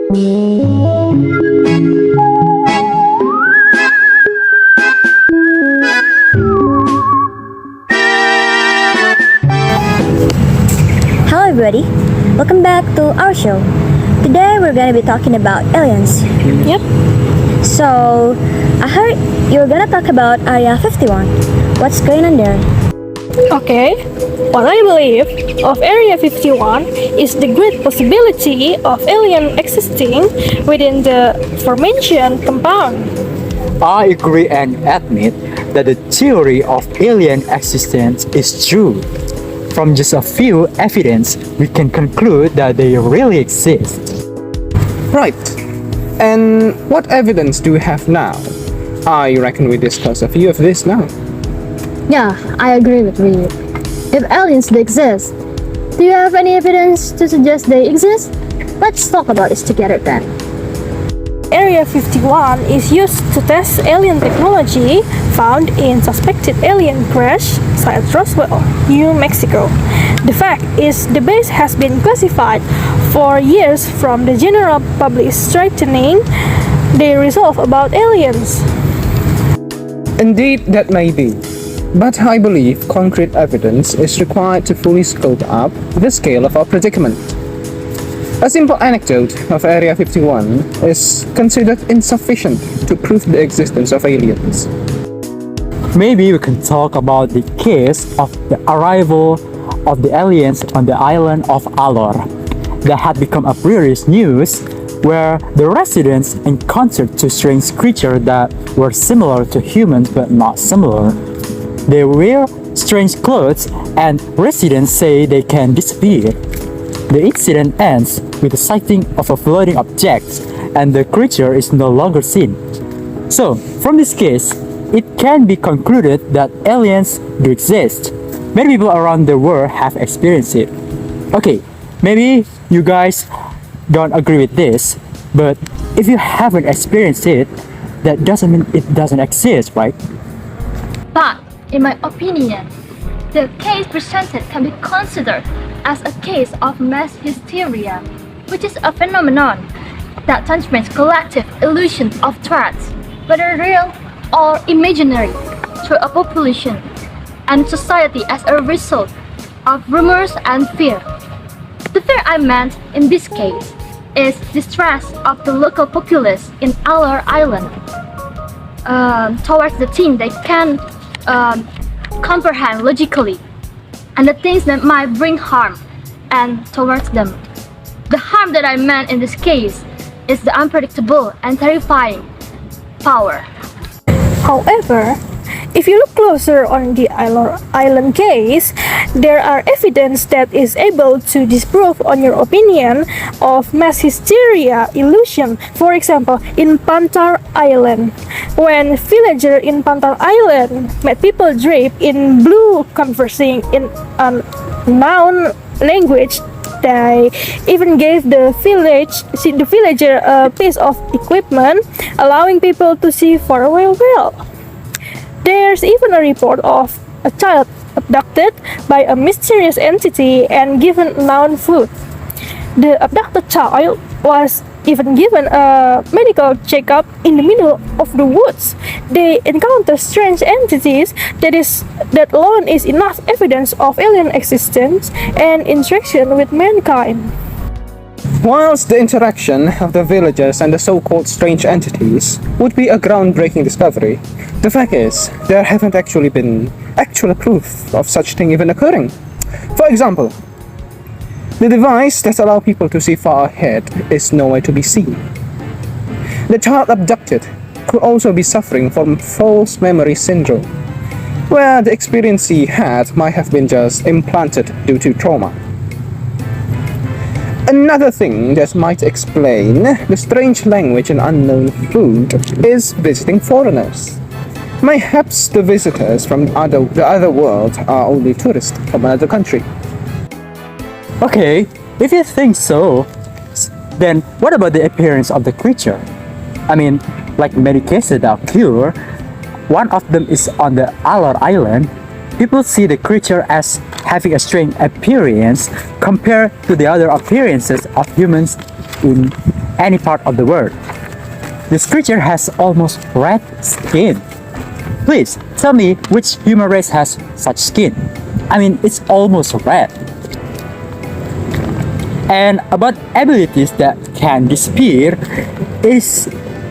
Hello everybody, welcome back to our show. Today we're gonna be talking about aliens. Yep. So, I heard you're gonna talk about Area 51. What's going on there? Okay. What I believe of Area 51 is the great possibility of alien existing within the aforementioned compound. I agree and admit that the theory of alien existence is true. From just a few evidence, we can conclude that they really exist. Right. And what evidence do we have now? I reckon we discuss a few of this now. Yeah, I agree with Ryu. If aliens do exist, do you have any evidence to suggest they exist? Let's talk about this together then. Area 51 is used to test alien technology found in suspected alien crash site Roswell, New Mexico. The fact is the base has been classified for years from the general public strengthening their resolve about aliens. Indeed, that may be. But I believe concrete evidence is required to fully scope up the scale of our predicament. A simple anecdote of Area 51 is considered insufficient to prove the existence of aliens. Maybe we can talk about the case of the arrival of the aliens on the island of Alor that had become a previous news where the residents encountered two strange creatures that were similar to humans but not similar. They wear strange clothes and residents say they can disappear. The incident ends with the sighting of a floating object and the creature is no longer seen. So, from this case, it can be concluded that aliens do exist. Many people around the world have experienced it. Okay, maybe you guys don't agree with this, but if you haven't experienced it, that doesn't mean it doesn't exist, right? But, in my opinion, the case presented can be considered as a case of mass hysteria, which is a phenomenon that transmits collective illusion of threats, whether real or imaginary, through a population and society as a result of rumors and fear. The fear I meant in this case is distress of the local populace in Alor Island towards the thing they can comprehend logically, and the things that might bring harm and towards them. The harm that I meant in this case is the unpredictable and terrifying power. However, if you look closer on the island case, there are evidence that is able to disprove on your opinion of mass hysteria illusion. For example, in Pantar Island, when villagers in Pantar Island met people draped in blue conversing in a noun language, they even gave the villager a piece of equipment, allowing people to see far away well. There's even a report of a child abducted by a mysterious entity and given noun food. The abducted child was even given a medical checkup in the middle of the woods. They encounter strange entities that alone is enough evidence of alien existence and interaction with mankind. Whilst the interaction of the villagers and the so-called strange entities would be a groundbreaking discovery, the fact is, there haven't actually been actual proof of such thing even occurring. For example, the device that allows people to see far ahead is nowhere to be seen. The child abducted could also be suffering from false memory syndrome, where the experience he had might have been just implanted due to trauma. Another thing that might explain the strange language and unknown food is visiting foreigners. Perhaps the visitors from the other world are only tourists from another country. Okay, if you think so, then what about the appearance of the creature? I mean, like many cases that occur, one of them is on the Alor Island. People see the creature as having a strange appearance compared to the other appearances of humans in any part of the world. This creature has almost red skin. Please tell me which human race has such skin. I mean, it's almost red. And about abilities that can disappear, is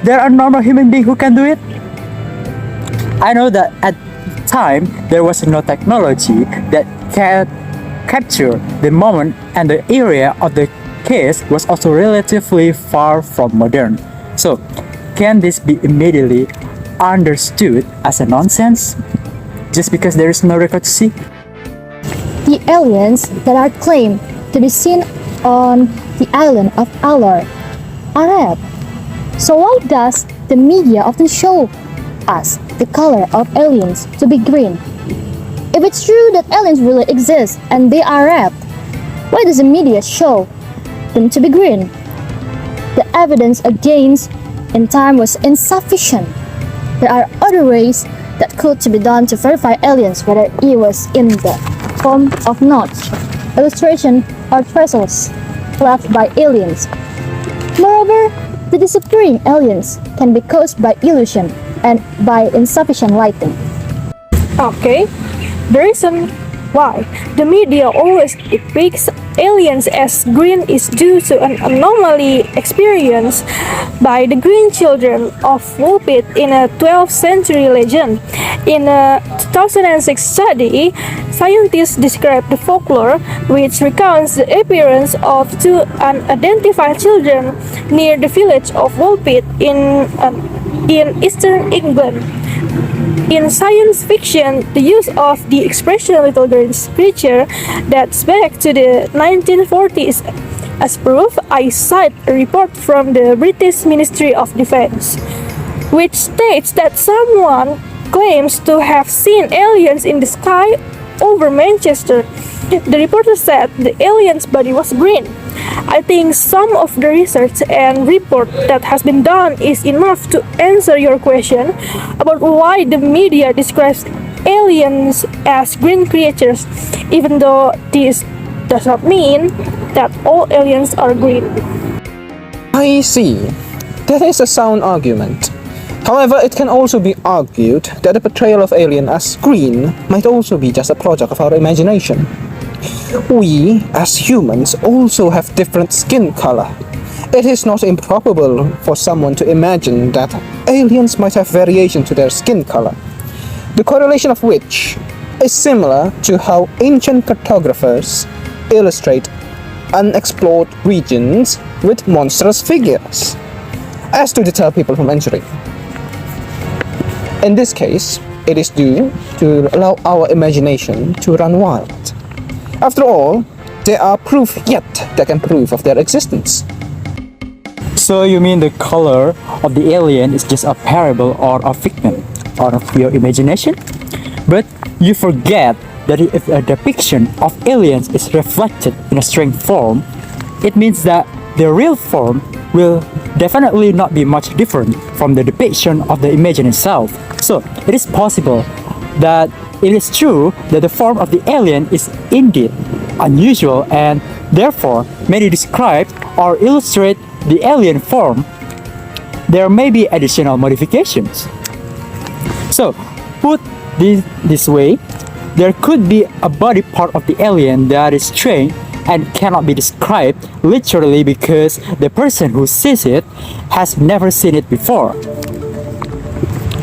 there a normal human being who can do it? I know that at the time there was no technology that can capture the moment, and the area of the case was also relatively far from modern. So, can this be immediately understood as a nonsense just because there is no record to see? The aliens that are claimed to be seen on the island of Alor are red. So why does the media often show us the color of aliens to be green? If it's true that aliens really exist and they are red, why does the media show them to be green? The evidence against in time was insufficient. There are other ways that could be done to verify aliens, whether it was in the form of notes, illustration, or traces left by aliens. Moreover, the disappearing aliens can be caused by illusion and by insufficient lighting. Okay, the reason why the media always depicts aliens as green is due to an anomaly experienced by the green children of Woolpit in a 12th century legend. In a 2006 study, scientists described the folklore which recounts the appearance of two unidentified children near the village of Woolpit in eastern England. In science fiction, the use of the expression little green creature dates back to the 1940s. As proof, I cite a report from the British Ministry of Defence, which states that someone claims to have seen aliens in the sky over Manchester. The reporter said the alien's body was green. I think some of the research and report that has been done is enough to answer your question about why the media describes aliens as green creatures, even though this does not mean that all aliens are green. I see. That is a sound argument. However, it can also be argued that the portrayal of alien as green might also be just a product of our imagination. We, as humans, also have different skin color. It is not improbable for someone to imagine that aliens might have variation to their skin color, the correlation of which is similar to how ancient cartographers illustrate unexplored regions with monstrous figures, as to deter people from entering. In this case, it is due to allow our imagination to run wild. After all, there are proof yet that can prove of their existence. So you mean the color of the alien is just a parable or a figment out of your imagination? But you forget that if a depiction of aliens is reflected in a strange form, it means that the real form will definitely not be much different from the depiction of the image itself. So it is possible that it is true that the form of the alien is indeed unusual, and therefore many describe or illustrate the alien form. There may be additional modifications. So put this way, there could be a body part of the alien that is strange and cannot be described literally because the person who sees it has never seen it before.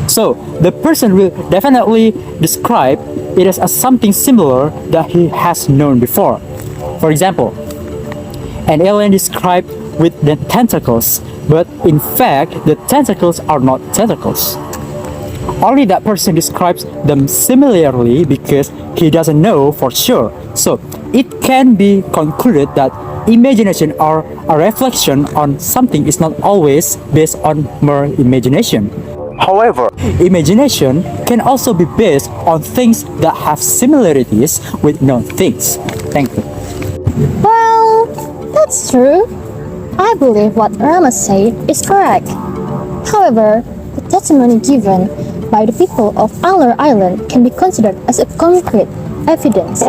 So the person will definitely describe it as something similar that he has known before. For example, an alien described with the tentacles, but in fact the tentacles are not tentacles. Only that person describes them similarly because he doesn't know for sure. So it can be concluded that imagination or a reflection on something is not always based on mere imagination. However, imagination can also be based on things that have similarities with known things. Thank you. Well, that's true. I believe what Rama said is correct. However, the testimony given by the people of Alor Island can be considered as a concrete evidence.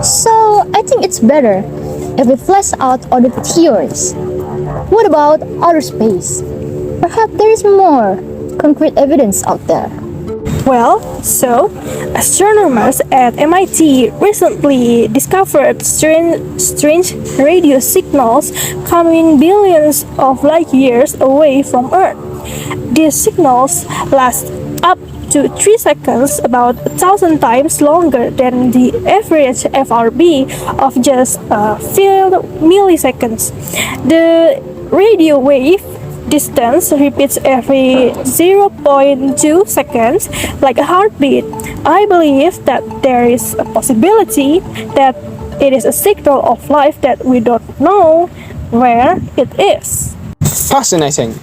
So I think it's better if we flesh out all the theories. What about outer space? Perhaps there is more concrete evidence out there. Well, so astronomers at MIT recently discovered strange radio signals coming billions of light years away from Earth. These signals last up to 3 seconds, about 1,000 times longer than the average FRB of just a few milliseconds. The radio wave distance repeats every 0.2 seconds, like a heartbeat. I believe that there is a possibility that it is a signal of life that we don't know where it is. Fascinating.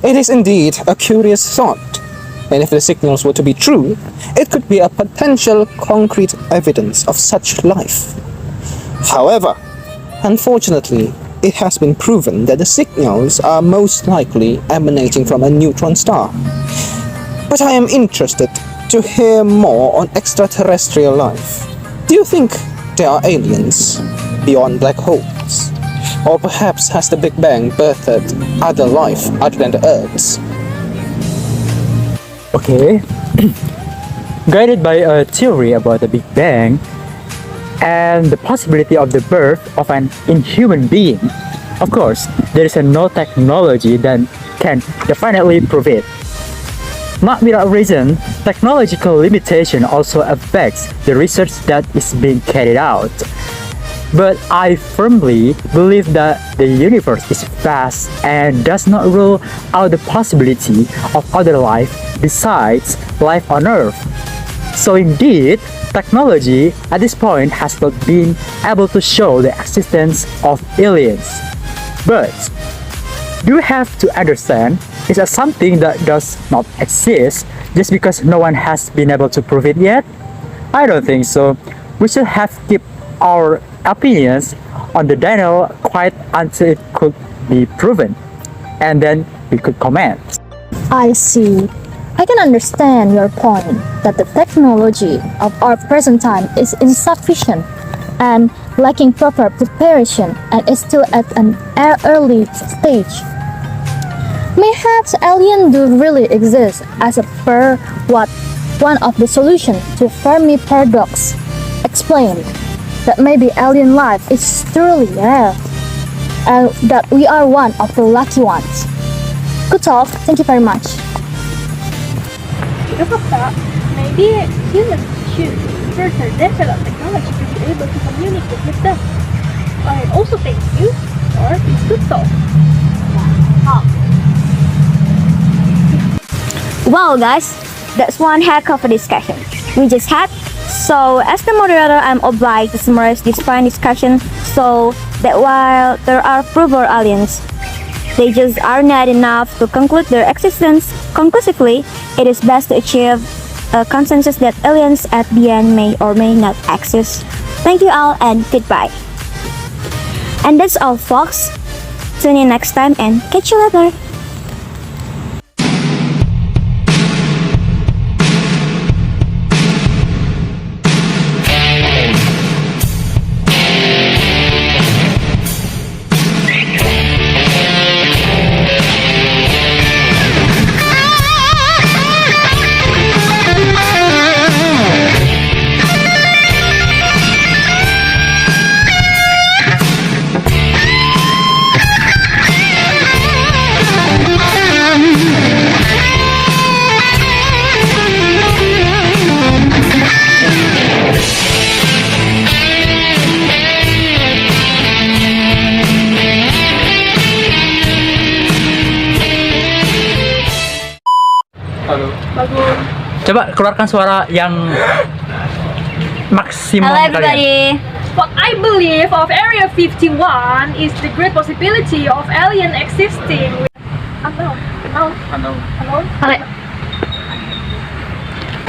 It is indeed a curious thought. And if the signals were to be true, it could be a potential concrete evidence of such life. However, unfortunately, it has been proven that the signals are most likely emanating from a neutron star. But I am interested to hear more on extraterrestrial life. Do you think there are aliens beyond black holes? Or perhaps has the Big Bang birthed other life other than the Earth's? Okay. Guided by a theory about the Big Bang and the possibility of the birth of an inhuman being, of course, there is no technology that can definitely prove it. Not without reason, technological limitation also affects the research that is being carried out. But I firmly believe that the universe is vast and does not rule out the possibility of other life besides life on Earth. So indeed, technology at this point has not been able to show the existence of aliens. But do you have to understand, is that something that does not exist just because no one has been able to prove it yet? I don't think so. We should have keep our opinions on the denial quiet until it could be proven, and then we could comment. I see. I can understand your point that the technology of our present time is insufficient and lacking proper preparation and is still at an early stage. Perhaps aliens do really exist as per what one of the solutions to Fermi paradox explained, that maybe alien life is truly rare and that we are one of the lucky ones. Good talk. Thank you very much. Because of that, maybe humans should further develop technology to be able to communicate with them. I also thank you for this good talk. Wow guys, that's one heck of a discussion we just had. So as the moderator, I'm obliged to summarize this fine discussion so that while there are proven aliens, they just are not enough to conclude their existence conclusively. It is best to achieve a consensus that aliens at the end may or may not exist. Thank you all and goodbye. And that's all folks. Tune in next time and catch you later. Bagus. Coba keluarkan suara yang maksimum Hello kalian. everybody. What I believe of Area 51 is the great possibility of alien existing. Unknown. Ale,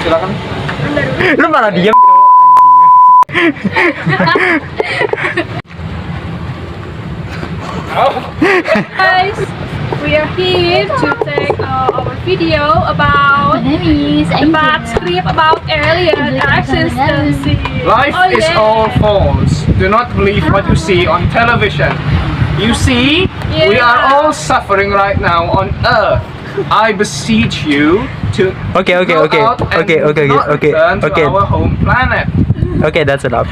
Silakan. Lu malah diam. Guys, we are here to take our video about my name is the bad script about alien existence. Life Oh, is yeah. all false. Do not believe what you see on television. You see, we are all suffering right now on Earth. I beseech you to Okay, go out and not return to our home planet. Okay, that's enough.